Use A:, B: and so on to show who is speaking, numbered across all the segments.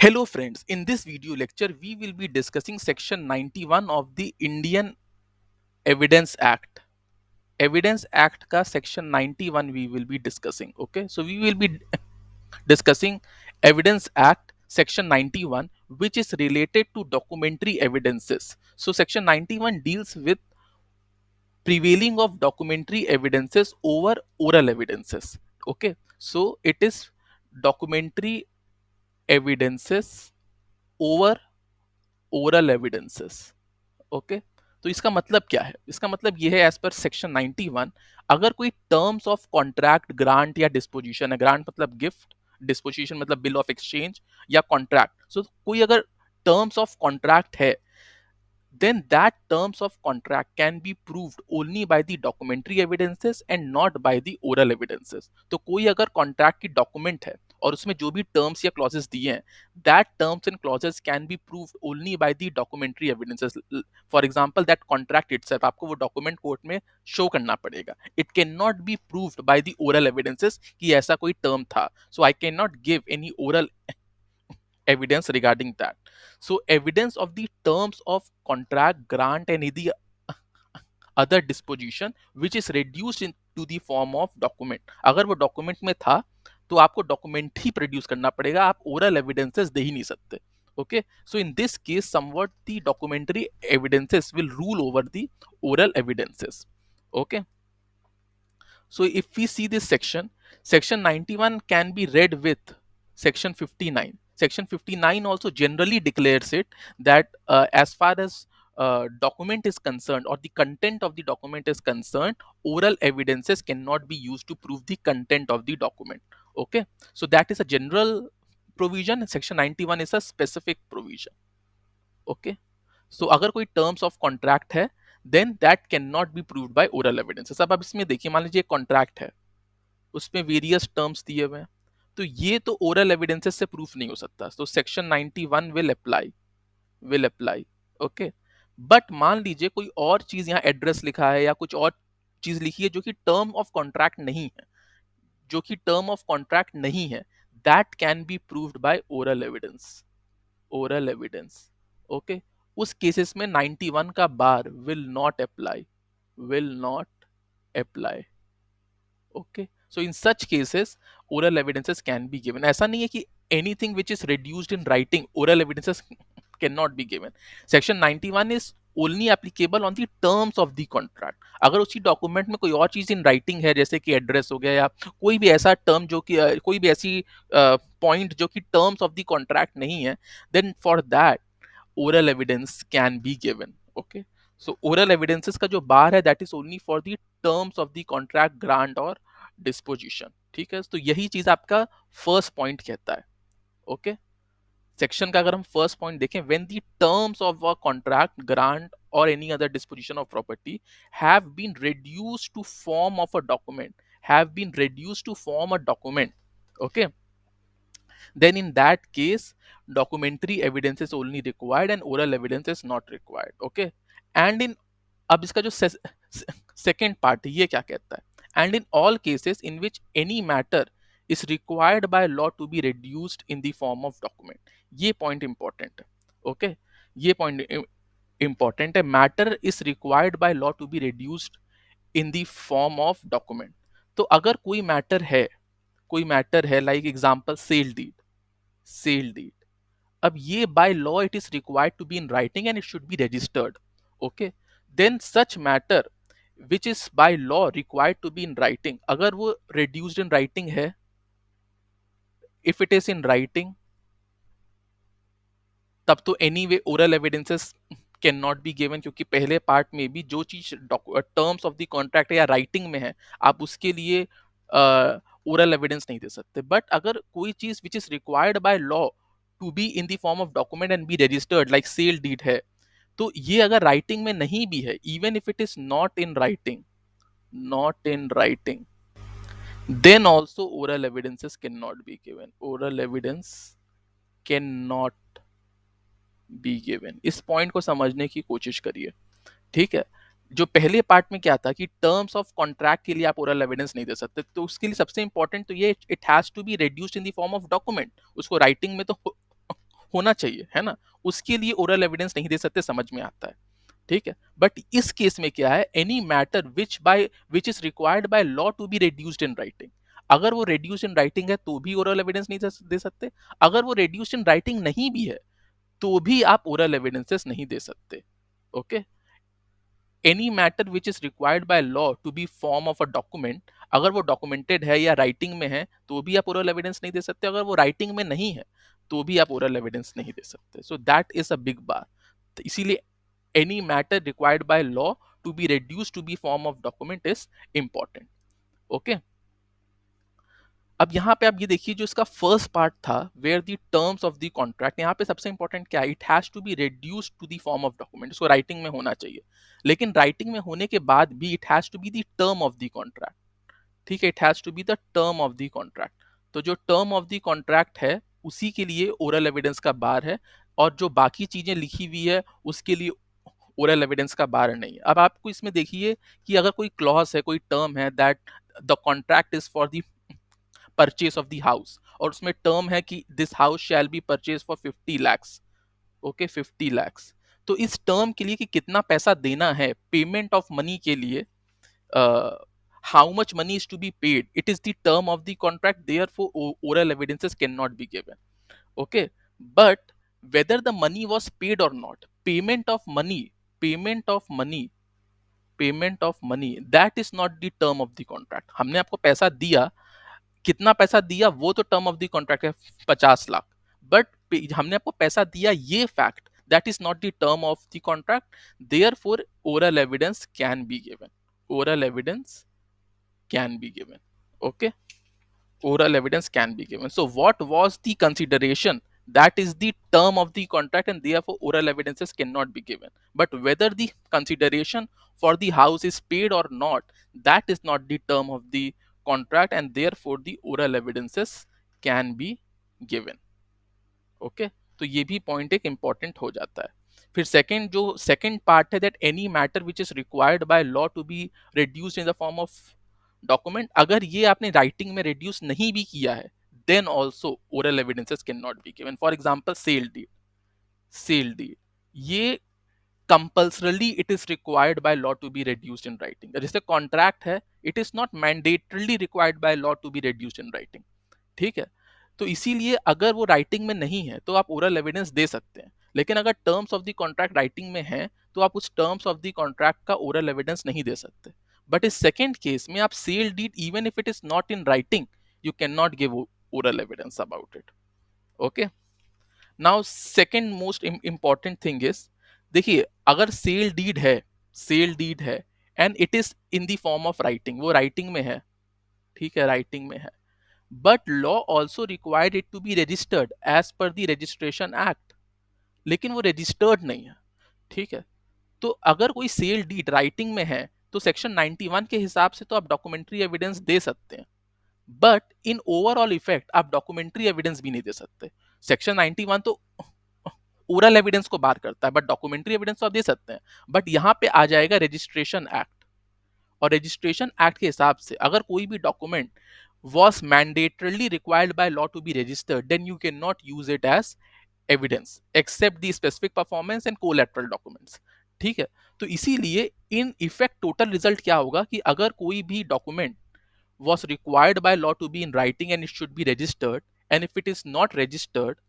A: Hello friends, in this video lecture we will be discussing section 91 of the Indian Evidence Act. Evidence Act का section 91 we will be discussing. Okay, so we will be discussing Evidence Act section 91 which is related to documentary evidences. So section 91 deals with prevailing of documentary evidences over oral evidences. Okay, so it is documentary evidences over oral evidences. Okay, तो इसका मतलब क्या है? इसका मतलब ये है as per section 91 अगर कोई टर्म्स ऑफ कॉन्ट्रैक्ट ग्रांट या डिस्पोजिशन है, ग्रांट मतलब गिफ्ट, डिस्पोजिशन मतलब बिल ऑफ एक्सचेंज या कॉन्ट्रैक्ट, सो कोई अगर टर्म्स ऑफ कॉन्ट्रैक्ट है, then that terms of contract can be proved only by the documentary evidences and not by the oral evidences. तो कोई अगर कॉन्ट्रैक्ट की डॉक्यूमेंट है और उसमें जो भी टर्म्स या क्लॉजेस दिए हैं, that terms and clauses can be proved only by the documentary evidences. For example, that contract itself आपको वो डॉक्यूमेंट कोर्ट में शो करना पड़ेगा. It cannot be proved by the oral evidences कि ऐसा कोई टर्म था. So I cannot give any oral evidence regarding that. So evidence of the terms of contract, grant and any other disposition which is reduced into the form of document. अगर वो document में था तो आपको document ही produce करना पड़ेगा, आप oral evidences दे ही नहीं सकते. Okay, so in this case somewhat the documentary evidences will rule over the oral evidences. Okay, so if we see this section, section 91 can be read with section 59. Section 59 also generally declares it that as far as document is concerned or the content of the document is concerned, oral evidences cannot be used to prove the content of the document. Okay, so that is a general provision. Section 91 is a specific provision. Okay, so अगर कोई terms of contract है then that can not be proved by oral evidences. अब आप इसमें देखिए, मान लीजिए contract है, उसमें वेरियस टर्म्स दिए हुए हैं, तो ये तो ओरल एविडेंसेस से प्रूफ नहीं हो सकता. तो section 91 will apply. Okay, but मान लीजिए कोई और चीज यहाँ एड्रेस लिखा है या कुछ और चीज लिखी है जो कि टर्म ऑफ कॉन्ट्रैक्ट नहीं है, जो कि टर्म ऑफ कॉन्ट्रैक्ट नहीं है, that can be proved by oral evidence. Okay, उस केसेस में 91 का bar will not apply. Okay, so in such cases oral evidences can be given. ऐसा नहीं है कि anything which is reduced in writing oral evidences can not be given. Section 91 is only applicable on the terms of the contract. अगर उसी document में कोई और चीज इन राइटिंग है, जैसे कि एड्रेस हो गया या कोई भी ऐसा टर्म जो कि कोई भी ऐसी पॉइंट जो कि टर्म्स ऑफ द कॉन्ट्रैक्ट नहीं है, then for that oral evidence can be given. Okay, so oral evidences का जो बार है that is only for the terms of the contract, grant or disposition. ठीक है, तो यही चीज आपका फर्स्ट पॉइंट कहता है. ओके, सेक्शन का अगर हम फर्स्ट पॉइंट देखें, when the terms of a contract, grant or any other disposition of property have been reduced to form of a document, okay, then in that case documentary evidence is only required and oral evidence is not required. Okay, and in अब इसका जो second part है ये क्या कहता है, and in all cases in which any matter is required by law to be reduced in the form of document. ये point important है. ओके, ये पॉइंट इंपॉर्टेंट है. Matter is required by law to be reduced in the form of document. तो अगर कोई matter है like example cell deed. अब ये by law it is required to be in writing and it should be registered. Okay, then such matter which is by law required to be in writing, अगर वो reduced in writing है, if it is in writing, तब तो any way oral evidences can not be given, क्योंकि पहले part में भी जो चीज टर्म्स ऑफ द कॉन्ट्रैक्ट या राइटिंग में है आप उसके लिए ओरल एविडेंस नहीं दे सकते. बट अगर कोई चीज which is required by law to be in the form of document and be registered like sale deed है, तो ये अगर राइटिंग में नहीं भी है, even if it is not in writing, then also oral evidences cannot be given. Oral evidence cannot be given. इस point को समझने की कोशिश करिए. ठीक है, जो पहले पार्ट में क्या था कि टर्म्स ऑफ कॉन्ट्रैक्ट के लिए आप ओरल एविडेंस नहीं दे सकते, तो उसके लिए सबसे इंपॉर्टेंट तो ये it has to be reduced in the form of document. उसको राइटिंग में तो होना चाहिए, है ना? उसके लिए ओरल एविडेंस नहीं दे सकते, समझ में आता है, ठीक है? बट इस केस में क्या है, any matter which is required by law to be reduced in writing, अगर वो रिड्यूस्ड इन राइटिंग है तो भी ओरल एविडेंस नहीं दे सकते, अगर वो रिड्यूस्ड इन राइटिंग नहीं भी है तो भी आप ओरल एविडेंसेस नहीं दे सकते। Okay, any matter which is required by law to be form of a document, अगर वो डॉक्यूमेंटेड है या राइटिंग में है तो भी आप ओरल एविडेंस नहीं दे सकते, अगर वो राइटिंग में नहीं है तो भी आप ओरल एविडेंस नहीं दे सकते। So that is a big bar. तो इसीलिए any matter required by law to be reduced to be form of document is important. Okay, अब यहाँ पे आप ये देखिए, जो इसका फर्स्ट पार्ट था, where the terms of the contract, यहाँ पे सबसे इंपॉर्टेंट क्या है, it has to be reduced to the form of document, इसको राइटिंग में होना चाहिए, लेकिन राइटिंग में होने के बाद भी it has to be the term of the contract, ठीक है, it has to be the term of the contract. तो जो टर्म ऑफ द कॉन्ट्रैक्ट है उसी के लिए ओरल एविडेंस का बार है, और जो बाकी चीजें लिखी हुई है उसके लिए ओरल एविडेंस का बार नहीं है। अब आपको इसमें देखिए कि अगर कोई क्लॉज है, कोई टर्म है that the contract is for the purchase of the house, और उसमें टर्म है कि this house shall be purchase for 50 lakhs, okay 50 lakhs, तो इस टर्म के लिए कि कितना पैसा देना है, पेमेंट ऑफ मनी के लिए, how much money is to be paid, it is the term of the contract, therefore oral evidences can not be given. Okay, but whether the money was paid or not, payment of money payment of money, that is not the term of the contract. हमने आपको पैसा दिया, कितना पैसा दिया वो तो term of the contract है, 50 लाख, बट हमने आपको पैसा दिया ये fact, that is not the term of the contract, therefore oral evidence can be given, oral evidence can be given. Okay, oral evidence can be given. So what was the consideration? That is the term of the contract, and therefore oral evidences cannot be given. But whether the consideration for the house is paid or not, that is not the term of the contract, and therefore the oral evidences can be given. Okay, तो ये भी point एक important हो जाता है। फिर second, जो second part है, that any matter which is required by law to be reduced in the form of document, अगर ये आपने राइटिंग में रिड्यूस नहीं भी किया है then also oral evidences can not be given. For example sale deed, sale deed, ये compulsorily it is required by law to be reduced in writing, जैसे कॉन्ट्रैक्ट है, it is not mandatorily required by law to be reduced in writing, ठीक है? तो इसीलिए अगर वो writing में नहीं है तो आप ओरल एविडेंस दे सकते हैं, लेकिन अगर terms of the contract writing में है तो आप उस टर्म्स ऑफ द कॉन्ट्रैक्ट का ओरल एविडेंस नहीं दे सकते। बट इस सेकेंड केस में आप sale deed, even if it is not in writing, you can not give oral evidence about it. Okay, now second most important thing is, देखिए अगर sale deed है, sale deed है and it is in the form of writing, वो writing में है, ठीक है, writing में है, but law also required it to be registered as per the registration act, लेकिन वो रजिस्टर्ड नहीं है, ठीक है? तो अगर कोई सेल डीड राइटिंग में है तो सेक्शन 91 के हिसाब से तो आप डॉक्यूमेंट्री एविडेंस दे सकते हैं, बट इन ओवरऑल इफेक्ट आप डॉक्यूमेंट्री एविडेंस भी नहीं दे सकते। सेक्शन 91 तो ओरल एविडेंस को बार करता है, बट डॉक्यूमेंट्री एविडेंस तो आप दे सकते हैं। बट यहां पे आ जाएगा रजिस्ट्रेशन एक्ट, और रजिस्ट्रेशन एक्ट के हिसाब से अगर कोई भी document was mandatorily required by law to be registered, then you cannot use it as evidence except the specific performance and collateral documents, ठीक है? तो इसीलिए इन इफेक्ट टोटल रिजल्ट क्या होगा कि अगर कोई भी document was required by law to be in writing and it should be registered, and if it is not registered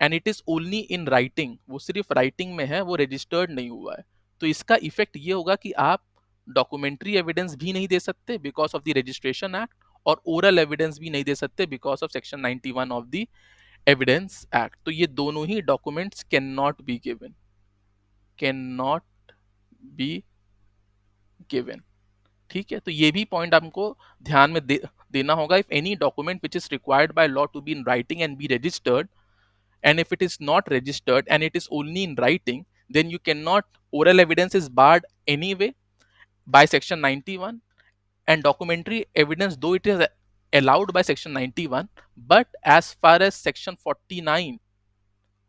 A: and it is only in writing, वो सिर्फ राइटिंग में है, वो रजिस्टर्ड नहीं हुआ है, तो इसका इफेक्ट ये होगा कि आप डॉक्यूमेंट्री एविडेंस भी नहीं दे सकते because of the registration act, और ओरल एविडेंस भी नहीं दे सकते because of section 91 of the evidence act. तो ये दोनों ही documents can not be given, can not be given, ठीक है? तो ये भी पॉइंट हमको ध्यान में देना होगा। If any document which is required by law to be in writing and be registered, and if it is not registered and it is only in writing, then you cannot, oral evidence is barred anyway by section 91, and documentary evidence, though it is allowed by section 91, but as far as section 49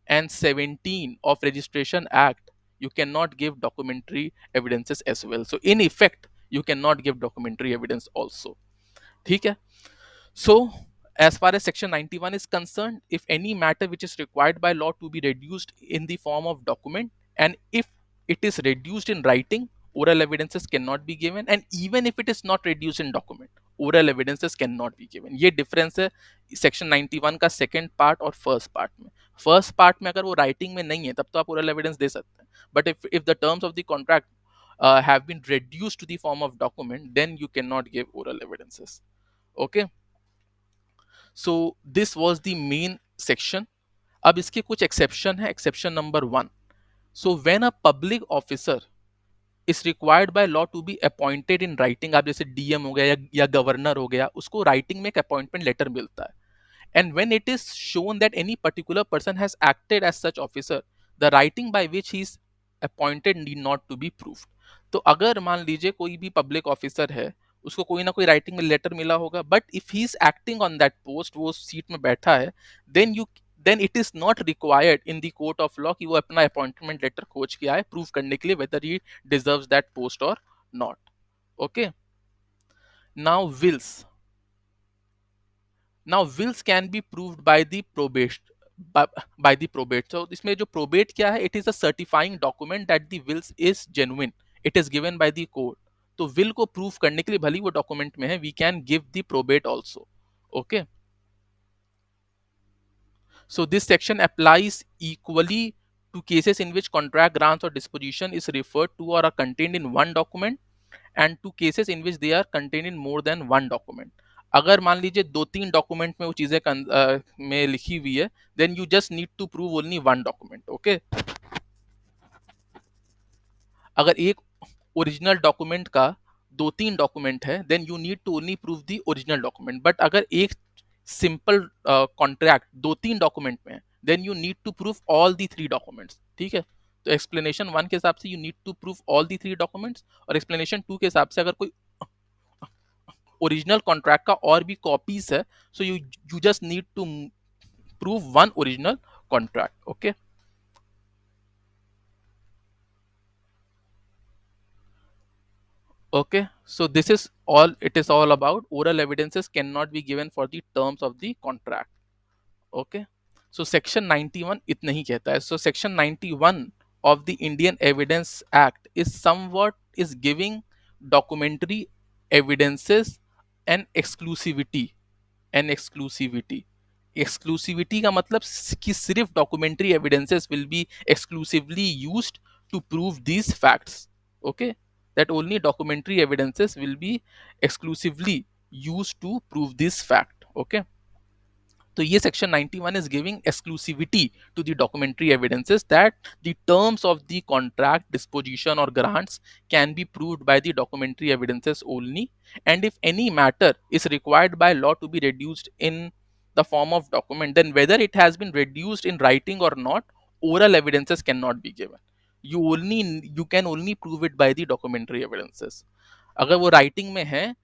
A: and 17 of registration act, you cannot give documentary evidences as well. So in effect you cannot give documentary evidence also, ठीक है? So as far as section 91 is concerned, if any matter which is required by law to be reduced in the form of document, and if it is reduced in writing, oral evidences cannot be given, and even if it is not reduced in document, oral evidences cannot be given. ये difference है section 91 का second part और first part में. First part में अगर वो writing में नहीं है तब तो आप oral evidence दे सकते हैं, but if the terms of the contract have been reduced to the form of document, then you cannot give oral evidences. Okay. So this was the main section. अब इसके कुछ exception है. Exception number 1. So when a public officer is required by law to be appointed in writing, आप जैसे DM हो गया या governor हो गया, उसको writing में एक अपॉइंटमेंट लेटर मिलता है. And when it is shown that any particular person has acted as such officer, the writing by which he is appointed need not to be proved. तो अगर मान लीजिए कोई भी पब्लिक ऑफिसर है, उसको कोई ना कोई राइटिंग में लेटर मिला होगा, but if he is acting on that post, वो सीट में बैठा है, then it is not required in the court of law कि वो अपना अपॉइंटमेंट लेटर खोज के आए प्रूव करने के लिए whether he deserves that post or not. Okay. Now wills. Now wills can be proved by the probate, by the probate. So इसमें जो probate क्या है, it is a certifying document that the wills is genuine. It is given by the court. तो will को prove करने के लिए भले वो document में है, we can give the probate also. Okay. So this section applies equally to cases in which contract, grants or disposition is referred to or are contained in one document, and to cases in which they are contained in more than one document. अगर मान लीजिए 2-3 document में वो चीजें में लिखी हुई है, then you just need to prove only one document. Okay. अगर एक ओरिजिनल डॉक्यूमेंट का 2-3 डॉक्यूमेंट है, then you need to only prove the original document. But अगर एक सिंपल कॉन्ट्रैक्ट 2-3 डॉक्यूमेंट में है, then you need to prove all the 3 documents. ठीक है. तो एक्सप्लेनेशन 1 के हिसाब से you need to prove all the 3 documents, और एक्सप्लेनेशन 2 के हिसाब से अगर कोई ओरिजिनल कॉन्ट्रैक्ट का और भी कॉपीज है, so you just need to prove one original contract. Okay. Okay, so this is all it is all about. Oral evidences cannot be given for the terms of the contract. Okay. So section 91 इतना ही कहता है. So section 91 of the Indian Evidence Act is somewhat is giving documentary evidences and exclusivity. Exclusivity का मतलब कि सिर्फ documentary evidences will be exclusively used to prove these facts. Okay. That only documentary evidences will be exclusively used to prove this fact. Okay. तो ये section 91 is giving exclusivity to the documentary evidences that the terms of the contract, disposition or grants can be proved by the documentary evidences only, and if any matter is required by law to be reduced in the form of document, then whether it has been reduced in writing or not, oral evidences cannot be given. You can only prove it by the documentary evidences. अगर वो writing में है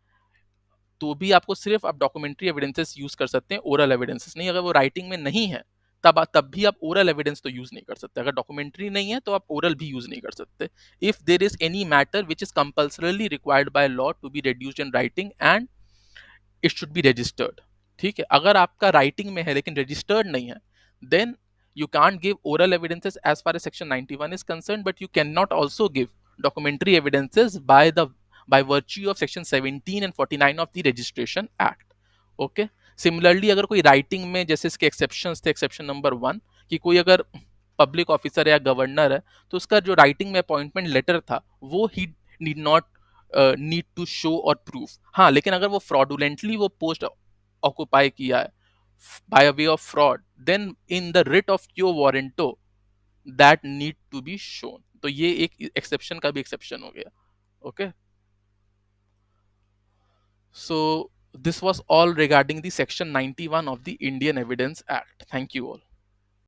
A: तो भी आपको सिर्फ आप documentary evidences use कर सकते हैं, ओरल एविडेंसेस नहीं. अगर वो राइटिंग में नहीं है तब भी आप ओरल एविडेंस तो यूज नहीं कर सकते. अगर डॉक्यूमेंट्री नहीं है तो आप ओरल भी यूज नहीं कर सकते. If there is any matter which is compulsorily required by law to be reduced in writing and it should be registered. ठीक है. अगर आपका राइटिंग में है लेकिन रजिस्टर्ड नहीं है, then you can't give oral evidences as far as section 91 is concerned, but you cannot also give documentary evidences by virtue of section 17 and 49 of the registration act. Okay. Similarly अगर कोई writing में, जैसे इसके exceptions थे, exception number 1 कि कोई अगर public officer या गवर्नर है तो उसका जो राइटिंग में अपॉइंटमेंट लेटर था वो he need not need to show or proof. हाँ, लेकिन अगर वो फ्रॉडुलेंटली वो पोस्ट ऑक्युपाई किया है by a way of fraud, then in the writ of quo warranto that need to be shown. तो ये एक एक्सेप्शन का भी एक्सेप्शन हो गया. Okay. So this was all regarding the section 91 of the Indian Evidence Act. Thank you all.